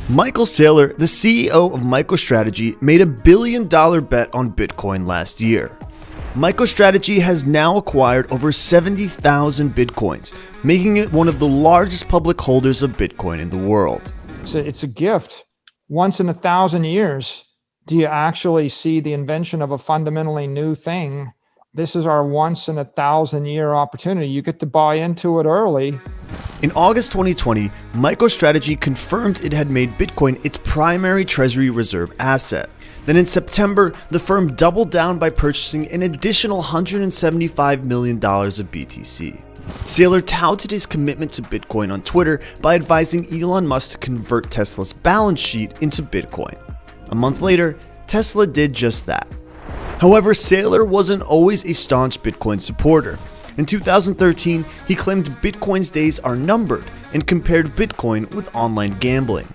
Michael Saylo, the CEO of MicroStrategy, made a $1 billion bet on Bitcoin last year. MicroStrategy has now acquired over 70,000 Bitcoins, making it one of the largest public holders of Bitcoin in the world. It's a gift. Once in 1,000 years, do you actually see the invention of a fundamentally new thing? This is our once in 1,000 year opportunity. You get to buy into it early. In August 2020, MicroStrategy confirmed it had made Bitcoin its primary treasury reserve asset. Then in September, the firm doubled down by purchasing an additional $175 million of BTC. Saylo touted his commitment to Bitcoin on Twitter by advising Elon Musk to convert Tesla's balance sheet into Bitcoin. A month later, Tesla did just that. However, Saylo wasn't always a staunch Bitcoin supporter. In 2013, he claimed Bitcoin's days are numbered and compared Bitcoin with online gambling.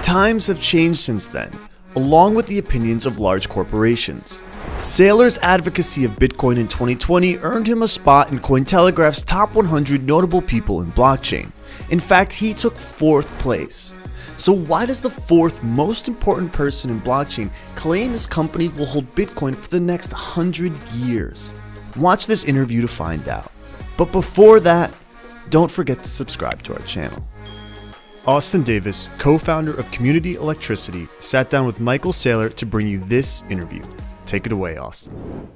Times have changed since then, along with the opinions of large corporations. Saylo's advocacy of Bitcoin in 2020 earned him a spot in Cointelegraph's top 100 notable people in blockchain. In fact, he took 4th place. So why does the 4th most important person in blockchain claim his company will hold Bitcoin for the next 100 years? Watch this interview to find out. But before that, don't forget to subscribe to our channel. Austin Davis, co-founder of Community Electricity, sat down with Michael Saylo to bring you this interview. Take it away, Austin.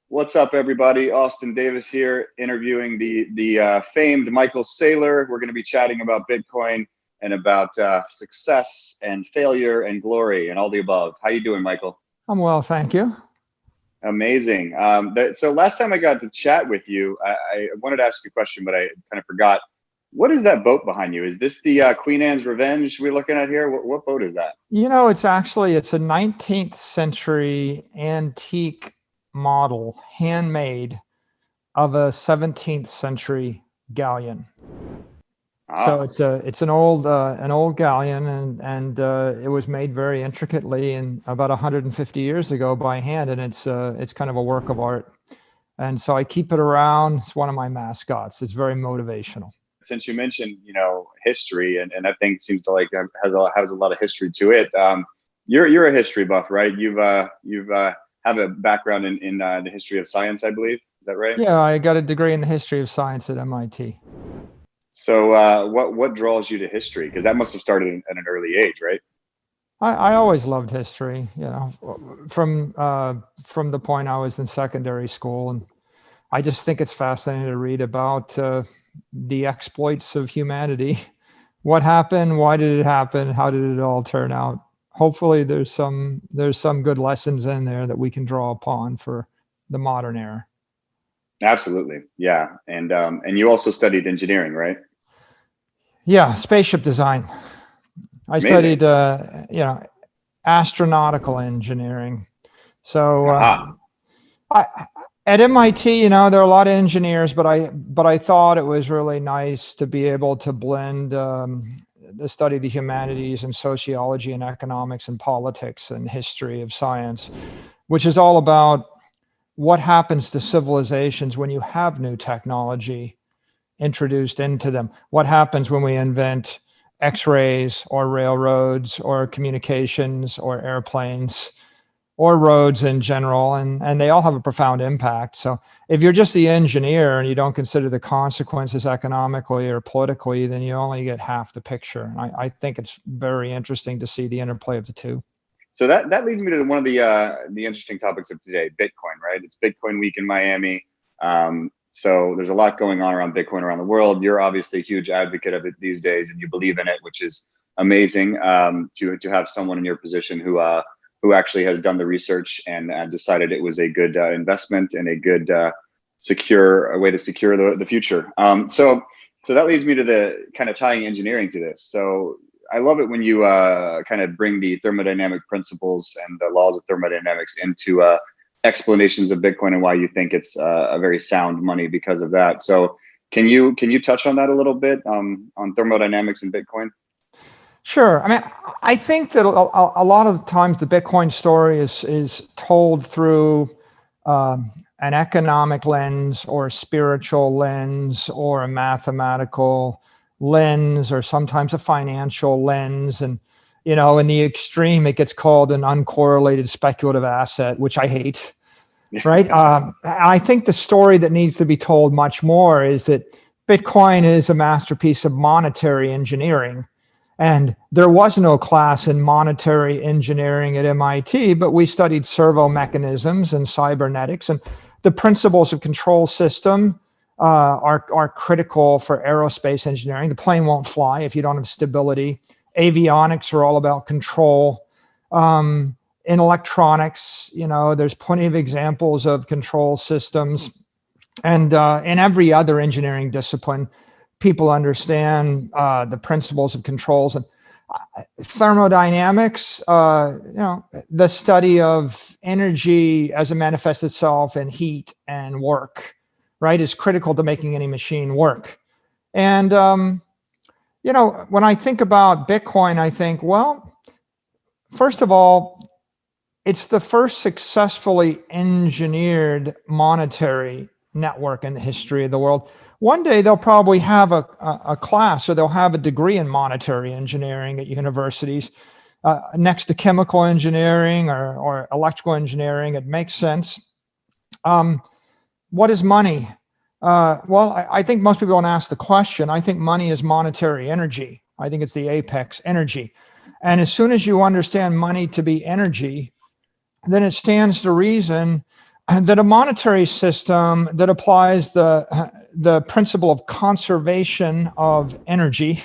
What's up, everybody? Austin Davis here, interviewing the famed Michael Saylo. We're going to be chatting about Bitcoin and about success and failure and glory and all the above. How you doing, Michael? I'm well, thank you. Amazing. So last time I got to chat with you, I wanted to ask you a question, but I kind of forgot. What is that boat behind you? Is this the Queen Anne's Revenge we're looking at here? What boat is that? You know, it's a 19th century antique model, handmade, of a 17th century galleon. So it's an old galleon, and it was made very intricately and about 150 years ago by hand, and it's kind of a work of art. And so I keep it around. It's one of my mascots. It's very motivational. Since you mentioned, history, and that thing seems to has a lot of history to it. You're a history buff, right? You've have a background in the history of science, I believe. Is that right? Yeah, I got a degree in the history of science at MIT. So what draws you to history? Because that must have started at an early age, right? I always loved history, from the point I was in secondary school, and I just think it's fascinating to read about the exploits of humanity. What happened? Why did it happen? How did it all turn out? Hopefully, there's some good lessons in there that we can draw upon for the modern era. Absolutely, yeah. And you also studied engineering, right? Yeah, spaceship design. I studied, astronautical engineering. So at MIT, there are a lot of engineers, but I thought it was really nice to be able to blend the study of the humanities and sociology and economics and politics and history of science, which is all about what happens to civilizations when you have new technology introduced into them. What happens when we invent X-rays or railroads or communications or airplanes or roads in general, and they all have a profound impact. So if you're just the engineer and you don't consider the consequences economically or politically, then you only get half the picture. I think it's very interesting to see the interplay of the two. So that leads me to one of the interesting topics of today, Bitcoin, right? It's Bitcoin week in Miami. So there's a lot going on around Bitcoin around the world. You're obviously a huge advocate of it these days, and you believe in it, which is amazing. To have someone in your position who actually has done the research and decided it was a good investment and a good secure way to secure the future. So that leads me to the kind of tying engineering to this. So I love it when you kind of bring the thermodynamic principles and the laws of thermodynamics into explanations of Bitcoin and why you think it's a very sound money because of that. So can you touch on that a little bit on thermodynamics and Bitcoin? Sure. I mean, I think that a lot of times the Bitcoin story is told through an economic lens or a spiritual lens or a mathematical lens or sometimes a financial lens. And, you know, in the extreme, it gets called an uncorrelated speculative asset, which I hate, right? I think the story that needs to be told much more is that Bitcoin is a masterpiece of monetary engineering. And there was no class in monetary engineering at MIT, but we studied servo mechanisms and cybernetics, and the principles of control system are critical for aerospace engineering. The plane won't fly if you don't have stability. Avionics are all about control. In electronics, you know, there's plenty of examples of control systems. And in every other engineering discipline, people understand the principles of controls. And thermodynamics, you know, the study of energy as it manifests itself in heat and work, right, is critical to making any machine work. And, you know, when I think about Bitcoin, I think, well, first of all, it's the first successfully engineered monetary network in the history of the world. One day they'll probably have a class, or they'll have a degree in monetary engineering at universities next to chemical engineering or electrical engineering. It makes sense. What is money? Well, I think most people don't ask the question. I think money is monetary energy. I think it's the apex energy. And as soon as you understand money to be energy, then it stands to reason that a monetary system that applies the principle of conservation of energy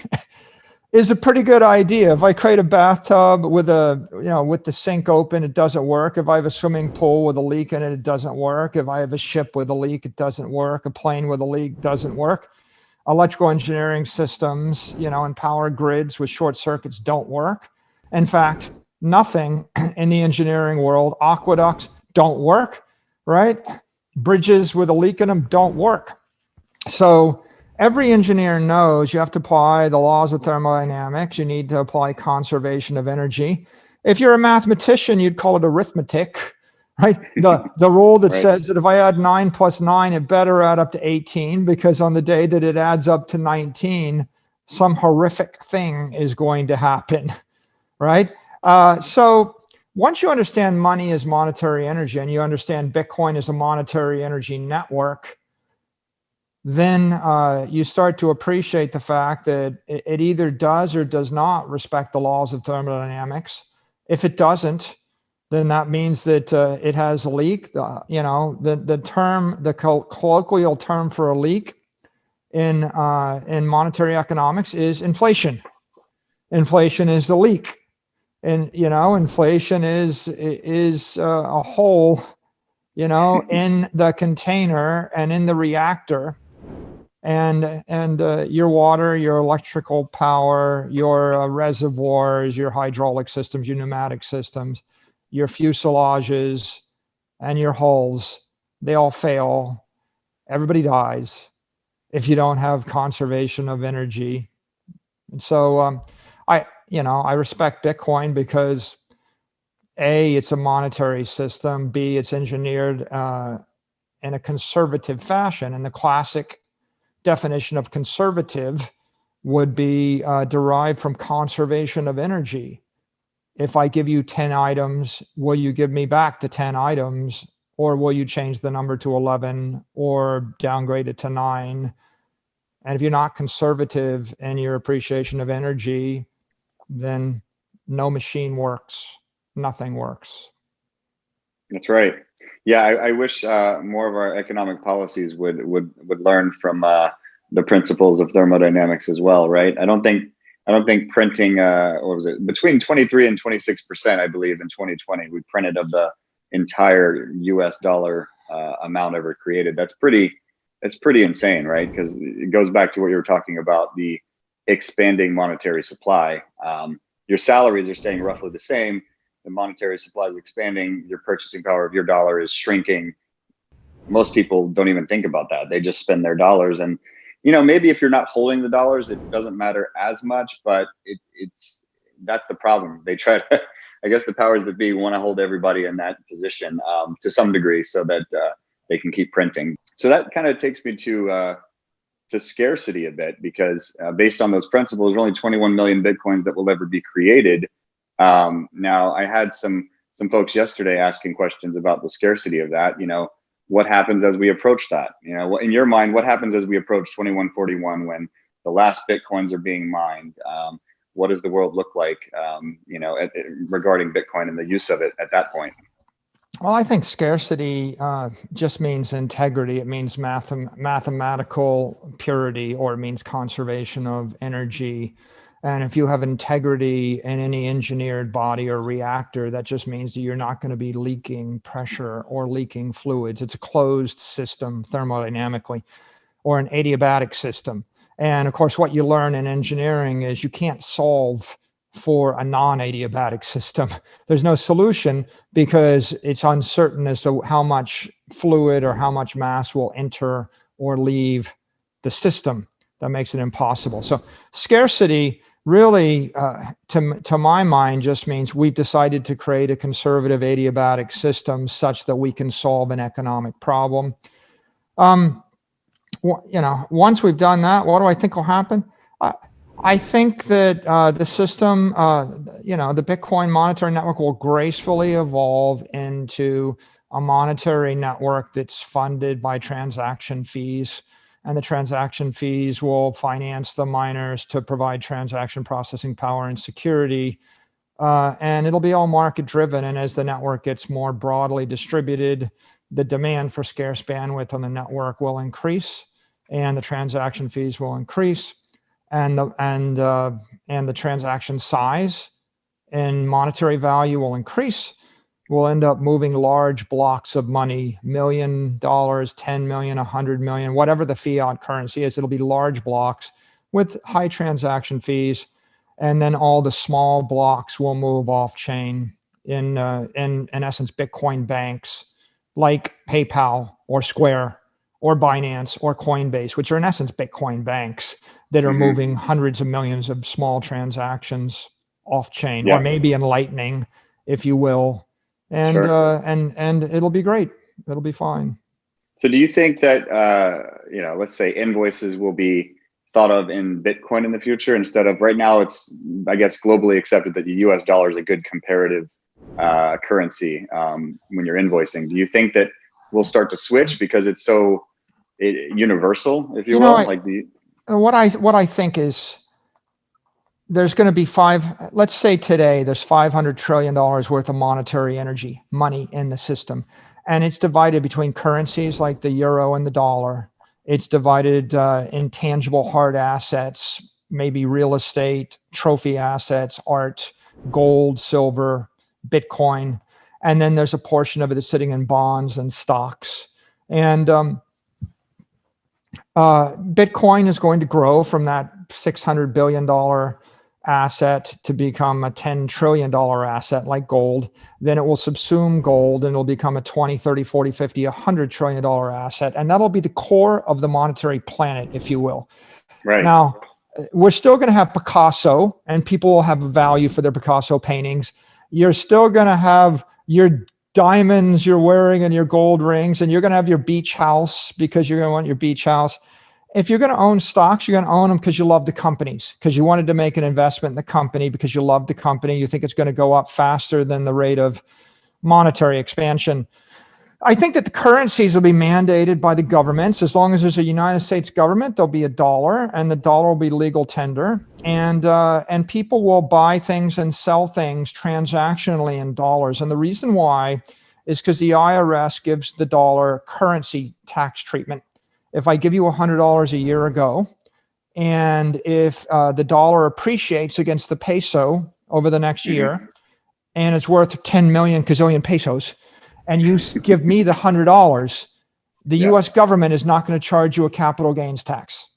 is a pretty good idea. If I create a bathtub with with the sink open, it doesn't work. If I have a swimming pool with a leak in it, it doesn't work. If I have a ship with a leak, it doesn't work. A plane with a leak doesn't work. Electrical engineering systems, you know, and power grids with short circuits don't work. In fact, nothing in the engineering world, aqueducts don't work, right? Bridges with a leak in them don't work. So every engineer knows you have to apply the laws of thermodynamics. You need to apply conservation of energy. If you're a mathematician, you'd call it arithmetic, right? The rule that Right. says that if I add 9 plus 9, it better add up to 18, because on the day that it adds up to 19, some horrific thing is going to happen, right? So once you understand money as monetary energy, and you understand Bitcoin as a monetary energy network, then you start to appreciate the fact that it either does or does not respect the laws of thermodynamics. If it doesn't, then that means that it has a leak. You know, the term, the colloquial term for a leak in monetary economics is inflation. Inflation is the leak. And, you know, inflation is a hole, you know, in the container and in the reactor, and your water, your electrical power, your reservoirs, your hydraulic systems, your pneumatic systems, your fuselages, and your hulls, they all fail. Everybody dies if you don't have conservation of energy. And so I respect Bitcoin because A, it's a monetary system. B, it's engineered in a conservative fashion. And the classic definition of conservative would be derived from conservation of energy. If I give you 10 items, will you give me back the 10 items? Or will you change the number to 11 or downgrade it to 9? And if you're not conservative in your appreciation of energy, then no machine works. Nothing works. That's right. Yeah, I wish more of our economic policies would learn from the principles of thermodynamics as well, right? I don't think printing what was it, between 23 and 26%, I believe, in 2020 we printed of the entire US dollar amount ever created. That's pretty insane, right? Because it goes back to what you were talking about, the expanding monetary supply. Your salaries are staying roughly the same. The monetary supply is expanding. Your purchasing power of your dollar is shrinking. Most people don't even think about that. They just spend their dollars. And, you know, maybe if you're not holding the dollars, it doesn't matter as much, but that's the problem. They try to, I guess the powers that be want to hold everybody in that position to some degree so that they can keep printing. So that kind of takes me to to scarcity a bit, because based on those principles, there's only 21 million Bitcoins that will ever be created. Now, I had some folks yesterday asking questions about the scarcity of that. What happens as we approach that? In your mind, what happens as we approach 2141 when the last Bitcoins are being mined? What does the world look like, regarding Bitcoin and the use of it at that point? Well, I think scarcity just means integrity. It means mathematical purity, or it means conservation of energy. And if you have integrity in any engineered body or reactor, that just means that you're not going to be leaking pressure or leaking fluids. It's a closed system thermodynamically, or an adiabatic system. And of course, what you learn in engineering is you can't solve for a non-adiabatic system. There's no solution because it's uncertain as to how much fluid or how much mass will enter or leave the system. That makes it impossible. So scarcity really, to my mind, just means we've decided to create a conservative adiabatic system such that we can solve an economic problem. Once we've done that, what do I think will happen? I think that the system, the Bitcoin monetary network will gracefully evolve into a monetary network that's funded by transaction fees. And the transaction fees will finance the miners to provide transaction processing power and security. And it'll be all market driven. And as the network gets more broadly distributed, the demand for scarce bandwidth on the network will increase, and the transaction fees will increase, and the transaction size and monetary value will increase. We'll end up moving large blocks of money, $1 million, 10 million, 100 million, whatever the fiat currency is. It'll be large blocks with high transaction fees, and then all the small blocks will move off chain in essence Bitcoin banks like PayPal or Square or Binance or Coinbase, which are in essence Bitcoin banks that are moving hundreds of millions of small transactions off chain, or maybe in Lightning, if you will. And and it'll be great. It'll be fine. So do you think that let's say invoices will be thought of in Bitcoin in the future instead of, right now it's, I guess, globally accepted that the US dollar is a good comparative currency when you're invoicing? Do you think that we'll start to switch because it's so universal, if you will? What I think is there's going to be let's say today there's $500 trillion worth of monetary money in the system. And it's divided between currencies like the euro and the dollar. It's divided in tangible hard assets, maybe real estate, trophy assets, art, gold, silver, Bitcoin. And then there's a portion of it that's sitting in bonds and stocks. And Bitcoin is going to grow from that $600 billion asset to become a $10 trillion asset like gold. Then it will subsume gold and it'll become a 20, 30, 40, 50, $100 trillion asset. And that'll be the core of the monetary planet, if you will. Right. Now, we're still going to have Picasso, and people will have a value for their Picasso paintings. You're still going to have your diamonds you're wearing and your gold rings, and you're going to have your beach house because you're going to want your beach house. If you're going to own stocks, you're going to own them because you love the companies, because you wanted to make an investment in the company, because you love the company. You think it's going to go up faster than the rate of monetary expansion. I think that the currencies will be mandated by the governments. As long as there's a United States government, there'll be a dollar, and the dollar will be legal tender. And people will buy things and sell things transactionally in dollars. And the reason why is because the IRS gives the dollar currency tax treatment. If I give you $100 a year ago, and if the dollar appreciates against the peso over the next year, and it's worth 10 million gazillion pesos, and you give me the $100, the US government is not going to charge you a capital gains tax,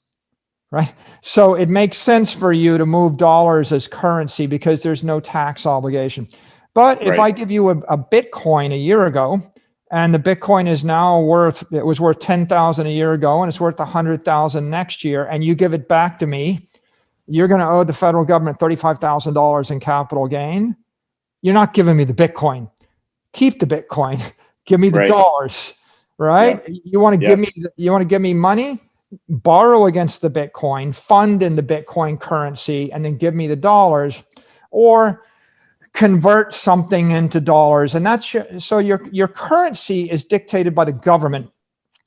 right? So it makes sense for you to move dollars as currency because there's no tax obligation. But if I give you a Bitcoin a year ago, and the Bitcoin is now it was worth 10,000 a year ago, and it's worth 100,000 next year, and you give it back to me, you're going to owe the federal government $35,000 in capital gain. You're not giving me the Bitcoin. Keep the Bitcoin. Give me the dollars, right? You want to give me money? borrow against the Bitcoin, fund in the Bitcoin currency, and then give me the dollars, or convert something into dollars. And that's so your currency is dictated by the government.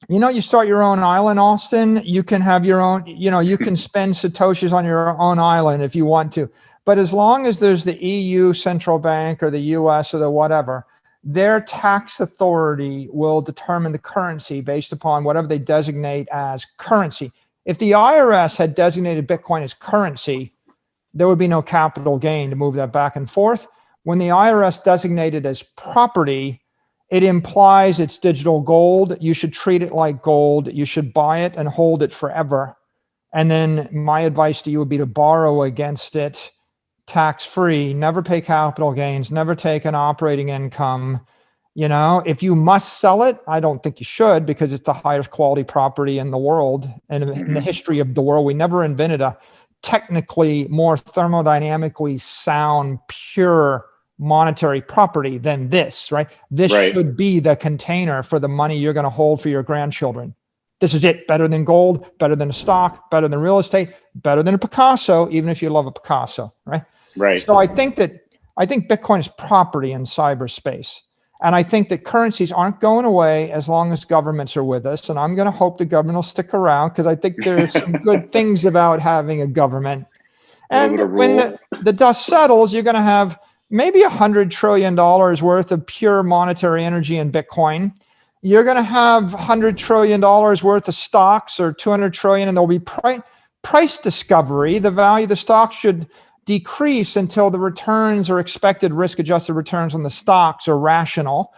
You start your own island, Austin, you can have your own, you can spend Satoshis on your own island if you want to. But as long as there's the EU central bank or the US or the whatever, their tax authority will determine the currency based upon whatever they designate as currency. If the IRS had designated Bitcoin as currency, there would be no capital gain to move that back and forth. When the IRS designated as property, it implies it's digital gold. You should treat it like gold. You should buy it and hold it forever. And then my advice to you would be to borrow against it tax-free, never pay capital gains, never take an operating income. If you must sell it, I don't think you should, because it's the highest quality property in the world and in the history of the world. We never invented a technically more thermodynamically sound, pure monetary property than this, right? This should be the container for the money you're going to hold for your grandchildren. This is it. Better than gold, better than a stock, better than real estate, better than a Picasso, even if you love a Picasso, right? Right. So I think Bitcoin is property in cyberspace. And I think that currencies aren't going away as long as governments are with us. And I'm going to hope the government will stick around, because I think there's some good things about having a government. And when the dust settles, you're going to have maybe $100 trillion worth of pure monetary energy in Bitcoin. You're going to have $100 trillion worth of stocks, or 200 trillion, and there'll be price discovery. The value of the stock should decrease until the returns or expected risk-adjusted returns on the stocks are rational.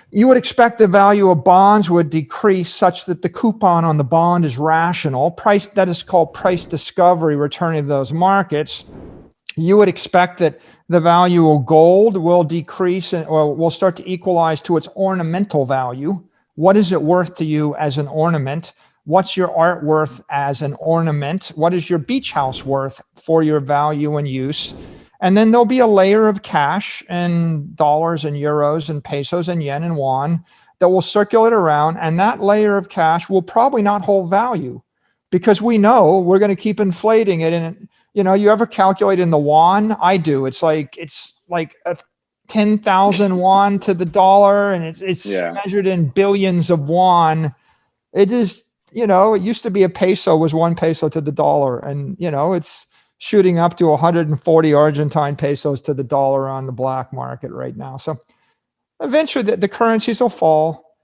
You would expect the value of bonds would decrease such that the coupon on the bond is rational. That is called price discovery, returning to those markets. You would expect that the value of gold will decrease or will start to equalize to its ornamental value. What is it worth to you as an ornament? What's your art worth as an ornament? What is your beach house worth for your value and use? And then there'll be a layer of cash and dollars and euros and pesos and yen and won that will circulate around. And that layer of cash will probably not hold value, because we know we're going to keep inflating it. And you ever calculate in the won? I do. It's like a 10,000 won to the dollar, and it's measured in billions of won. It is, it used to be a peso was 1 peso to the dollar, and it's shooting up to 140 Argentine pesos to the dollar on the black market right now. So eventually the currencies will fall,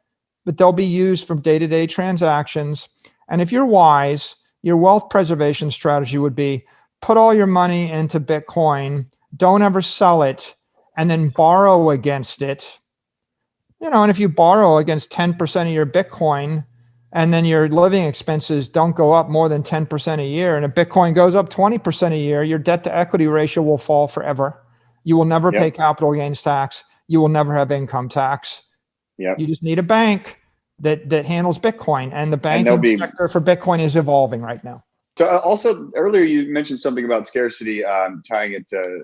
but they'll be used from day-to-day transactions. And if you're wise, your wealth preservation strategy would be put all your money into Bitcoin, don't ever sell it, and then borrow against it. And if you borrow against 10% of your Bitcoin, and then your living expenses don't go up more than 10% a year, and if Bitcoin goes up 20% a year, your debt to equity ratio will fall forever. You will never pay capital gains tax. You will never have income tax. You just need a bank that handles Bitcoin, and the banking sector for Bitcoin is evolving right now. So also earlier you mentioned something about scarcity, tying it to,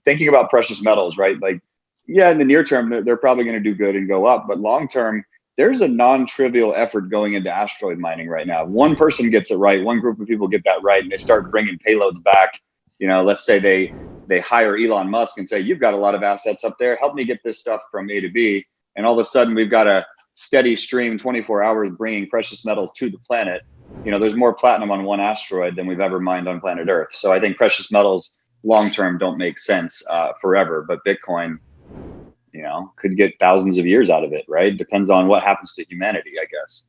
thinking about precious metals, right? Like, in the near term, they're probably going to do good and go up, but long term, there's a non-trivial effort going into asteroid mining right now. One person gets it right, one group of people get that right, and they start bringing payloads back. Let's say they hire Elon Musk and say, you've got a lot of assets up there, help me get this stuff from A to B. And all of a sudden we've got a steady stream, 24 hours, bringing precious metals to the planet. There's more platinum on one asteroid than we've ever mined on planet Earth. So I think precious metals long-term don't make sense forever, but Bitcoin, could get thousands of years out of it, right? Depends on what happens to humanity, I guess.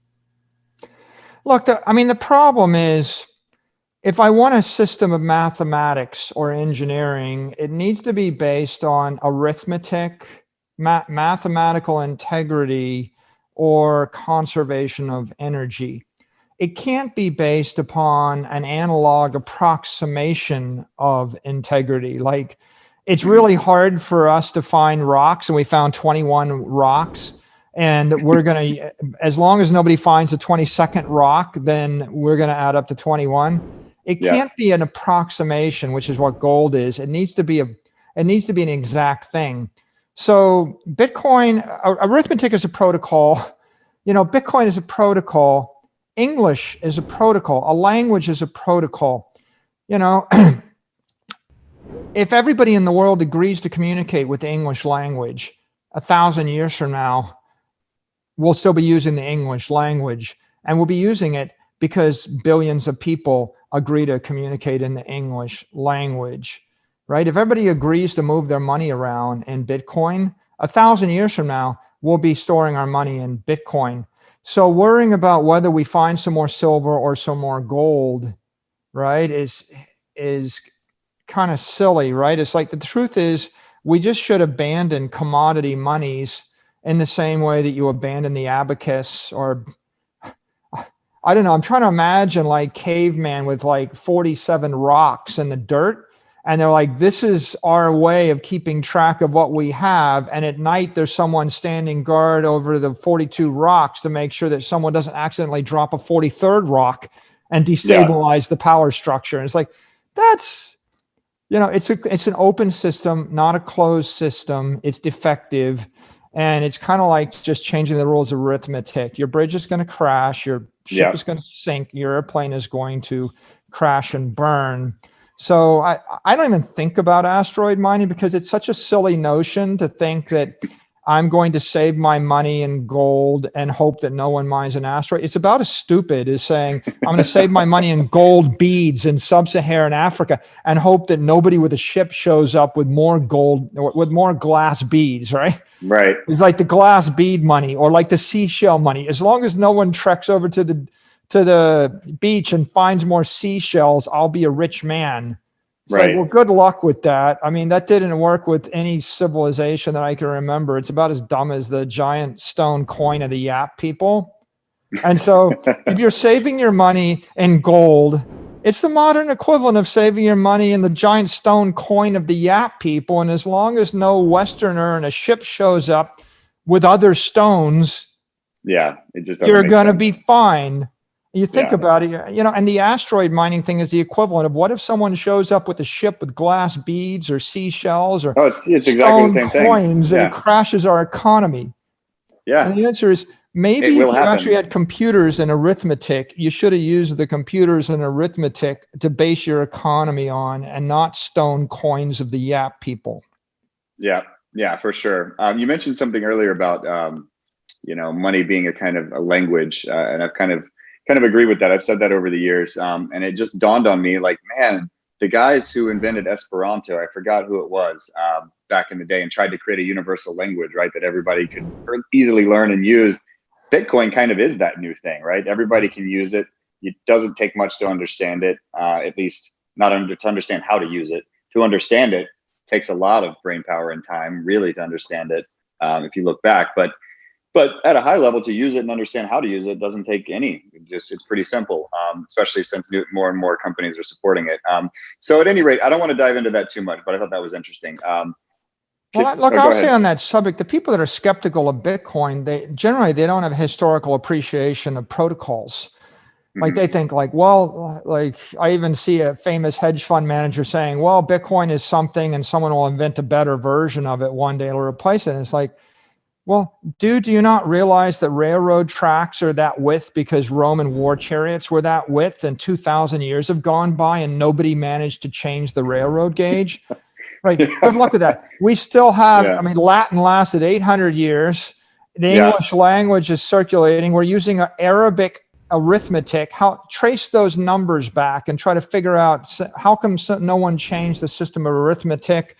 Look, the problem is, if I want a system of mathematics or engineering, it needs to be based on arithmetic, mathematical integrity, or conservation of energy. It can't be based upon an analog approximation of integrity. Like, it's really hard for us to find rocks, and we found 21 rocks, and we're going to, as long as nobody finds a 22nd rock, then we're going to add up to 21. It can't be an approximation, which is what gold is. It needs to be an exact thing. So Bitcoin, arithmetic is a protocol. Bitcoin is a protocol. English is a protocol. A language is a protocol. You know, if everybody in the world agrees to communicate with the English language, 1,000 years from now, we'll still be using the English language, and we'll be using it because billions of people agree to communicate in the English language, right? If everybody agrees to move their money around in Bitcoin, 1,000 years from now, we'll be storing our money in Bitcoin. So worrying about whether we find some more silver or some more gold, right, is kind of silly, right? It's like the truth is we just should abandon commodity monies in the same way that you abandon the abacus, or I don't know. I'm trying to imagine like caveman with like 47 rocks in the dirt. And they're like, this is our way of keeping track of what we have. And at night, there's someone standing guard over the 42 rocks to make sure that someone doesn't accidentally drop a 43rd rock and destabilize the power structure. And it's like, that's, you know, it's an open system, not a closed system. It's defective. And it's kind of like just changing the rules of arithmetic. Your bridge is going to crash. Your ship is going to sink. Your airplane is going to crash and burn. So I don't even think about asteroid mining because it's such a silly notion to think that I'm going to save my money in gold and hope that no one mines an asteroid. It's about as stupid as saying I'm going to save my money in gold beads in sub-Saharan Africa and hope that nobody with a ship shows up with more gold or with more glass beads, right? Right. It's like the glass bead money or like the seashell money. As long as no one treks over to the beach and finds more seashells, I'll be a rich man. It's like, well, good luck with that. I mean, that didn't work with any civilization that I can remember. It's about as dumb as the giant stone coin of the Yap people. And so if you're saving your money in gold, it's the modern equivalent of saving your money in the giant stone coin of the Yap people. And as long as no Westerner in a ship shows up with other stones, it just you're going to be fine. You think about it, you know, and the asteroid mining thing is the equivalent of what if someone shows up with a ship with glass beads or seashells or it's exactly stone the same coins thing. and it crashes our economy? And the answer is maybe if you actually had computers and arithmetic, you should have used the computers and arithmetic to base your economy on and not stone coins of the Yap people. Yeah, for sure. You mentioned something earlier about, you know, money being a kind of a language, and I've kind of agree with that. I've said that over the years. And it just dawned on me like, man, the guys who invented Esperanto, I forgot who it was back in the day and tried to create a universal language, right? That everybody could easily learn and use. Bitcoin kind of is that new thing, right? Everybody can use it. It doesn't take much to understand it, at least not to understand how to use it. To understand it takes a lot of brain power and time really to understand it if you look back. But at a high level, to use it and understand how to use it doesn't take any. It's pretty simple, especially since more and more companies are supporting it. So at any rate, I don't want to dive into that too much, but I thought that was interesting. I'll say on that subject, the people that are skeptical of Bitcoin, they don't have historical appreciation of protocols. Like they think like, well, like I even see a famous hedge fund manager saying, well, Bitcoin is something and someone will invent a better version of it one day, it'll replace it. And it's like, well, dude, do you not realize that railroad tracks are that width because Roman war chariots were that width and 2,000 years have gone by and nobody managed to change the railroad gauge? Right. Good luck with that. We still have, I mean, Latin lasted 800 years. The English language is circulating. We're using Arabic arithmetic. Trace those numbers back and try to figure out how come no one changed the system of arithmetic.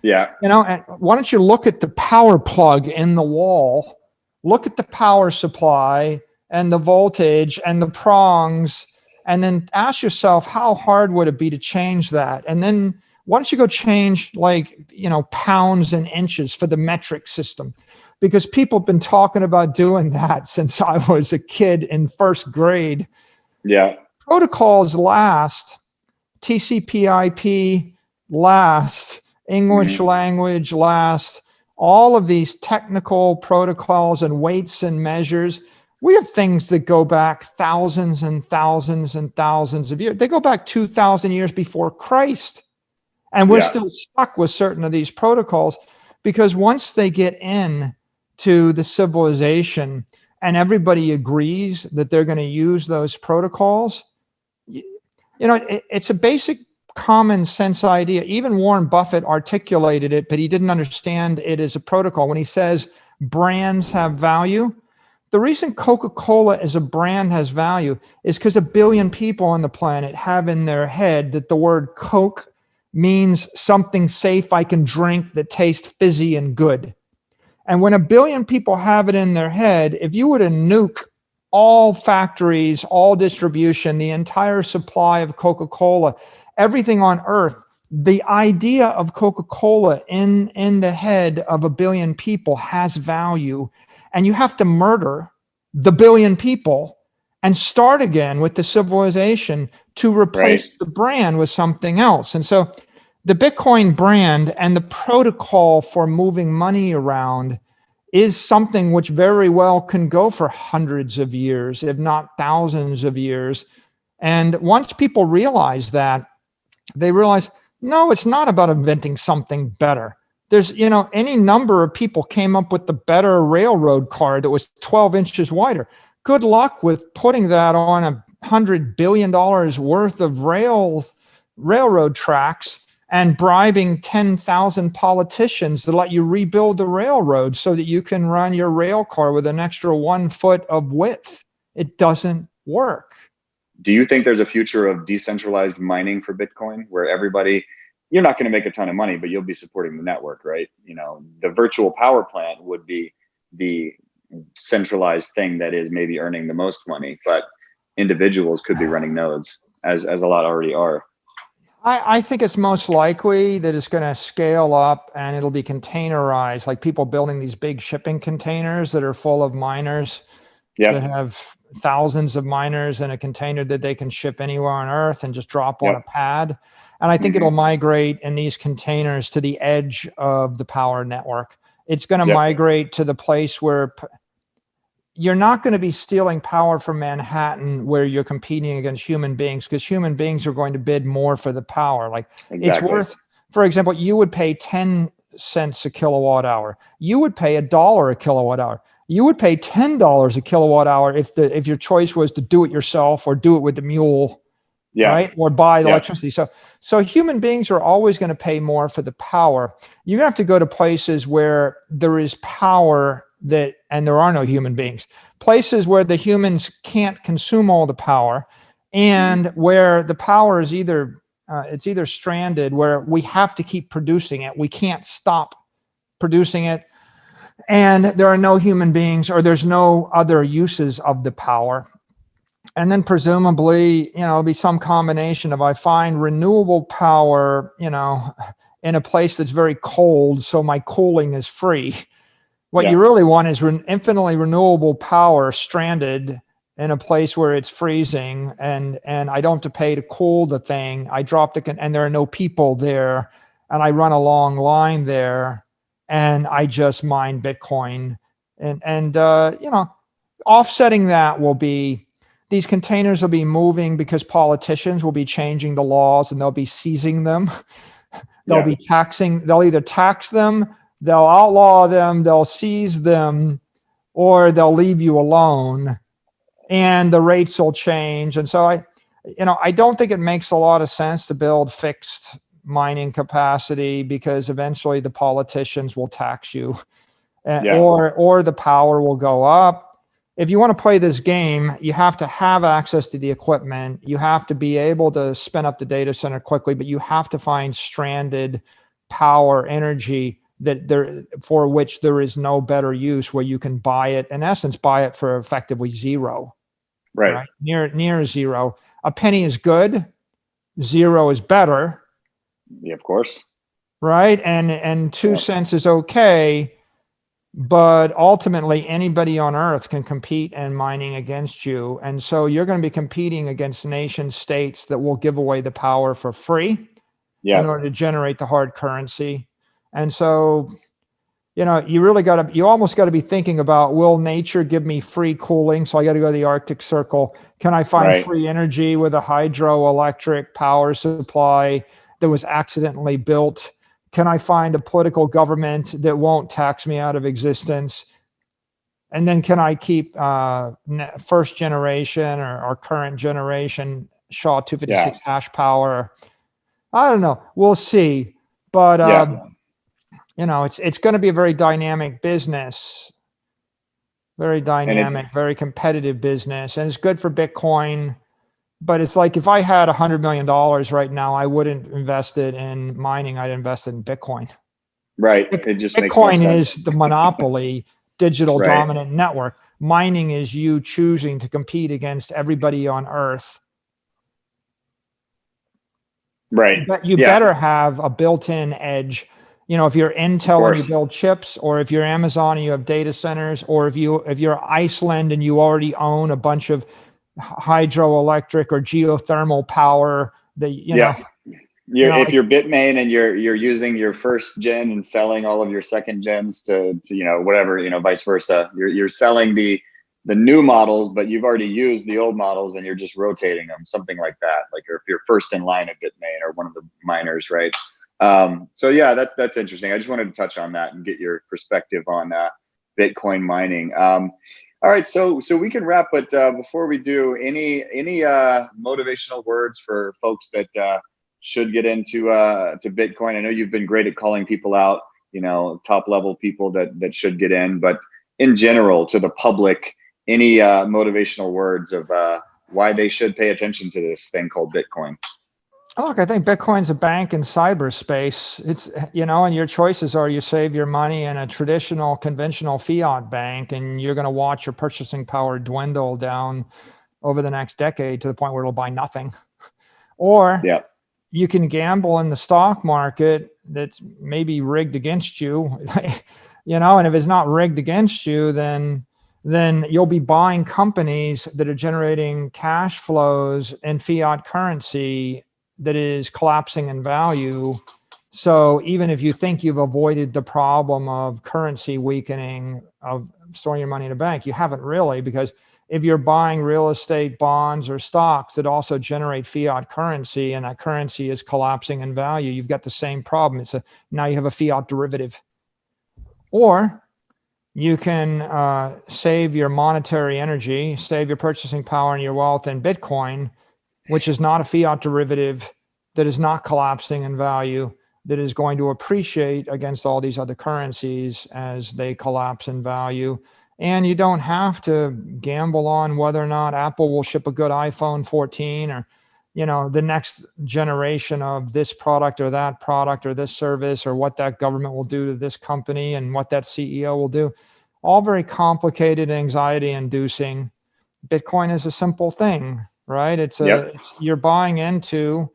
You know, and why don't you look at the power plug in the wall, look at the power supply and the voltage and the prongs, and then ask yourself, how hard would it be to change that? And then why don't you go change like, you know, pounds and inches for the metric system? Because people have been talking about doing that since I was a kid in first grade. Protocols last, TCP/IP last, English language last, all of these technical protocols and weights and measures. We have things that go back thousands and thousands and thousands of years. They go back 2,000 years before Christ. And we're still stuck with certain of these protocols because once they get in to the civilization, and everybody agrees that they're going to use those protocols, it's a basic common sense idea. Even Warren Buffett articulated it, but he didn't understand it as a protocol. When he says brands have value, the reason Coca-Cola as a brand has value is because 1 billion people on the planet have in their head that the word Coke means something safe I can drink that tastes fizzy and good. And when 1 billion people have it in their head, if you were to nuke all factories, all distribution, the entire supply of Coca-Cola, everything on earth, the idea of Coca-Cola in the head of 1 billion people has value. And you have to murder the 1 billion people and start again with the civilization to replace the brand with something else. And so the Bitcoin brand and the protocol for moving money around is something which very well can go for hundreds of years, if not thousands of years. And once people realize that, they realize, no, it's not about inventing something better. There's, any number of people came up with the better railroad car that was 12 inches wider. Good luck with putting that on $100 billion worth of railroad tracks and bribing 10,000 politicians to let you rebuild the railroad so that you can run your rail car with an extra 1 foot of width. It doesn't work. Do you think there's a future of decentralized mining for Bitcoin where you're not going to make a ton of money, but you'll be supporting the network, right? The virtual power plant would be the centralized thing that is maybe earning the most money, but individuals could be running nodes as a lot already are. I think it's most likely that it's going to scale up and it'll be containerized, like people building these big shipping containers that are full of miners that have thousands of miners in a container that they can ship anywhere on Earth and just drop on a pad. And I think it'll migrate in these containers to the edge of the power network. It's going to migrate to the place where you're not going to be stealing power from Manhattan where you're competing against human beings, because human beings are going to bid more for the power. Like it's worth, for example, you would pay 10 cents a kilowatt hour. You would pay $1 a kilowatt hour. You would pay $10 a kilowatt hour if your choice was to do it yourself or do it with the mule, right? Or buy the electricity. So human beings are always going to pay more for the power. You're going to have to go to places where there is power and there are no human beings, places where the humans can't consume all the power, and where the power is either stranded, where we have to keep producing it. We can't stop producing it. And there are no human beings, or there's no other uses of the power. And then presumably, it'll be some combination of, I find renewable power, in a place that's very cold, so my cooling is free. What you really want is infinitely renewable power stranded in a place where it's freezing, and I don't have to pay to cool the thing. I drop and there are no people there, and I run a long line there, and I just mine Bitcoin. And offsetting that will be, these containers will be moving because politicians will be changing the laws and they'll be seizing them. They'll be taxing, they'll either tax them, they'll outlaw them, they'll seize them, or they'll leave you alone, and the rates will change. And so I don't think it makes a lot of sense to build fixed mining capacity, because eventually the politicians will tax you, or the power will go up. If you want to play this game, you have to have access to the equipment. You have to be able to spin up the data center quickly, but you have to find stranded power energy for which there is no better use, where you can buy it, in essence, buy it for effectively zero, right? Near zero. A penny is good. Zero is better. Yeah, of course. Right. And 2 cents is okay. But ultimately, anybody on Earth can compete in mining against you. And so you're going to be competing against nation states that will give away the power for free in order to generate the hard currency. And so, you almost got to be thinking about, will nature give me free cooling? So I got to go to the Arctic Circle. Can I find free energy with a hydroelectric power supply that was accidentally built? Can I find a political government that won't tax me out of existence? And then can I keep first generation or current generation SHA 256 hash power? I don't know. We'll see. But it's going to be a very dynamic business, very dynamic, very competitive business, and it's good for Bitcoin. But it's like if I had $100 million right now, I wouldn't invest it in mining. I'd invest it in Bitcoin. Right. It just Bitcoin makes more sense. is the monopoly digital dominant network. Mining is you choosing to compete against everybody on Earth. Right. But you better have a built-in edge. If you're Intel and you build chips, or if you're Amazon and you have data centers, or if you're Iceland and you already own a bunch of hydroelectric or geothermal power, that if you're Bitmain and you're using your first gen and selling all of your second gens to whatever, vice versa, you're selling the new models, but you've already used the old models and you're just rotating them, something like that. Like if you're first in line at Bitmain or one of the miners, right? So yeah, that's interesting. I just wanted to touch on that and get your perspective on Bitcoin mining. All right, so we can wrap, but before we do, any motivational words for folks that should get into to Bitcoin? I know you've been great at calling people out, top level people that should get in, but in general to the public, any motivational words of why they should pay attention to this thing called Bitcoin? Look, I think Bitcoin's a bank in cyberspace. It's, and your choices are you save your money in a traditional, conventional fiat bank, and you're going to watch your purchasing power dwindle down over the next decade to the point where it'll buy nothing. Or you can gamble in the stock market that's maybe rigged against you, and if it's not rigged against you, then you'll be buying companies that are generating cash flows in fiat currency that is collapsing in value. So even if you think you've avoided the problem of currency weakening, of storing your money in a bank, you haven't really, because if you're buying real estate, bonds, or stocks that also generate fiat currency, and that currency is collapsing in value, you've got the same problem. Now you have a fiat derivative. Or you can save your monetary energy, save your purchasing power and your wealth in Bitcoin, which is not a fiat derivative, that is not collapsing in value, that is going to appreciate against all these other currencies as they collapse in value. And you don't have to gamble on whether or not Apple will ship a good iPhone 14 or, the next generation of this product or that product or this service, or what that government will do to this company and what that CEO will do. All very complicated, anxiety inducing. Bitcoin is a simple thing, right? You're buying into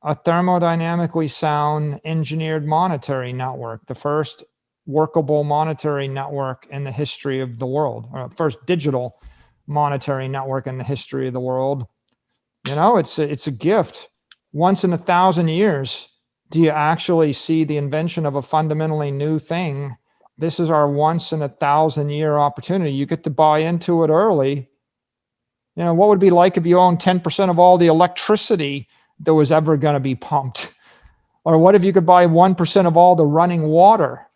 a thermodynamically sound engineered monetary network, the first workable monetary network in the history of the world, or first digital monetary network in the history of the world. It's a gift. Once in 1,000 years, do you actually see the invention of a fundamentally new thing? This is our once in 1,000-year opportunity. You get to buy into it early. What would it be like if you owned 10% of all the electricity that was ever going to be pumped? Or what if you could buy 1% of all the running water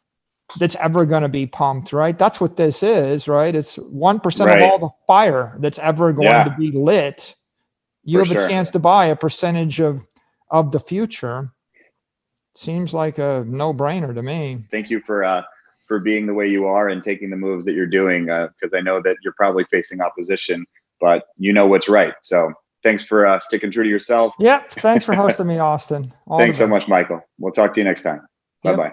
that's ever going to be pumped, right? That's what this is, right? It's 1% of all the fire that's ever going to be lit. You have a chance to buy a percentage of the future. Seems like a no-brainer to me. Thank you for being the way you are and taking the moves that you're doing, because I know that you're probably facing opposition, but you know what's right. So thanks for sticking true to yourself. Yep. Thanks for hosting me, Austin. Thanks so much, Michael. We'll talk to you next time. Bye-bye.